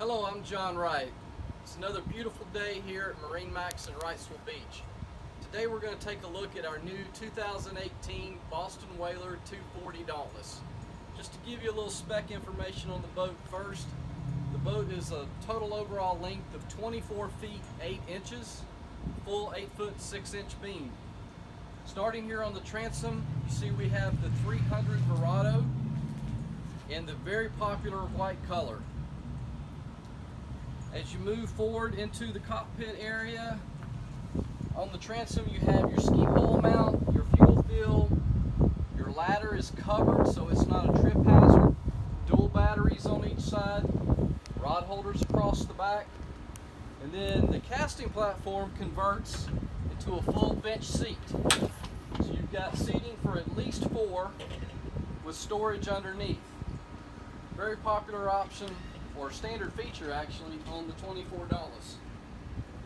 Hello, I'm John Wright. It's another beautiful day here at MarineMax in Wrightsville Beach. Today we're going to take a look at our new 2018 Boston Whaler 240 Dauntless. Just to give you a little spec information on the boat first, the boat is a total overall length of 24 feet 8 inches, full 8 foot 6 inch beam. Starting here on the transom, you see we have the 300 Verado in the very popular white color. As you move forward into the cockpit area, on the transom you have your ski pole mount, your fuel fill, your ladder is covered so it's not a trip hazard, dual batteries on each side, rod holders across the back, and then the casting platform converts into a full bench seat. So you've got seating for at least 4 with storage underneath. Very popular option, or standard feature actually, on the 24 Dauntless.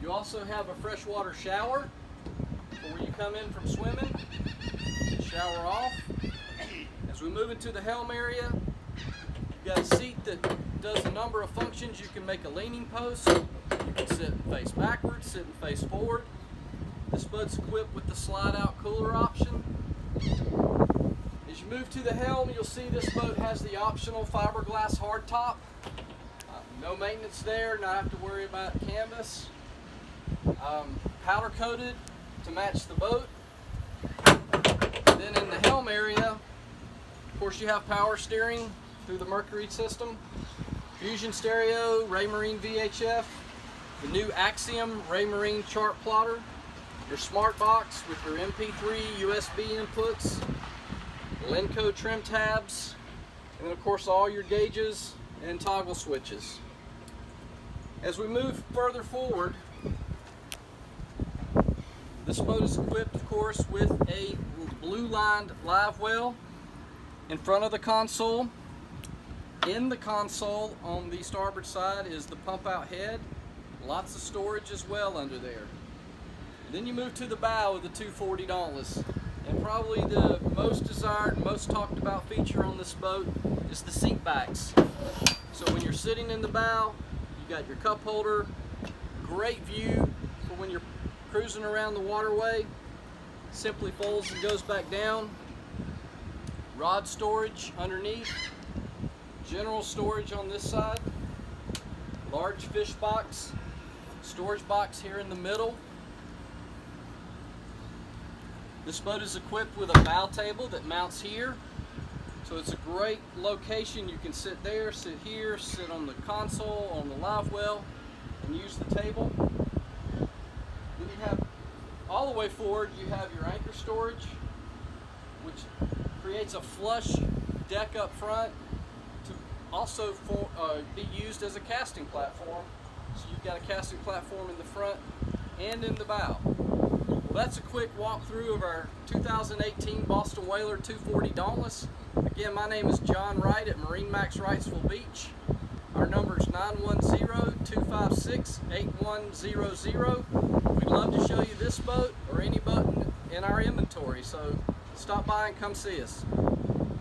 You also have a freshwater shower for when you come in from swimming, shower off. As we move into the helm area, you've got a seat that does a number of functions. You can make a leaning post, you can sit and face backwards, sit and face forward. This boat's equipped with the slide out cooler option. As you move to the helm, you'll see this boat has the optional fiberglass hardtop. No maintenance there, not have to worry about canvas. Powder coated to match the boat. Then in the helm area, of course, you have power steering through the Mercury system, Fusion stereo, Raymarine VHF, the new Axiom Raymarine chart plotter, your smart box with your MP3 USB inputs, Lenco trim tabs, and then of course all your gauges and toggle switches. As we move further forward, this boat is equipped, of course, with a blue lined live well in front of the console. In the console on the starboard side is the pump out head, lots of storage as well under there. Then you move to the bow of the 240 Dauntless, and probably the most desired, most talked about feature on this boat is the seat backs. So when you're sitting in the bow, you got your cup holder, great view for when you're cruising around the waterway. Simply folds and goes back down. Rod storage underneath, general storage on this side, large fish box, storage box here in the middle. This boat is equipped with a bow table that mounts here. So it's a great location. You can sit there, sit here, sit on the console, on the live well, and use the table. Then you have, all the way forward, you have your anchor storage, which creates a flush deck up front to also be used as a casting platform. So you've got a casting platform in the front and in the bow. Well, that's a quick walkthrough of our 2018 Boston Whaler 240 Dauntless. Again, my name is John Wright at MarineMax Wrightsville Beach. Our number is 910-256-8100. We'd love to show you this boat or any boat in our inventory, so stop by and come see us.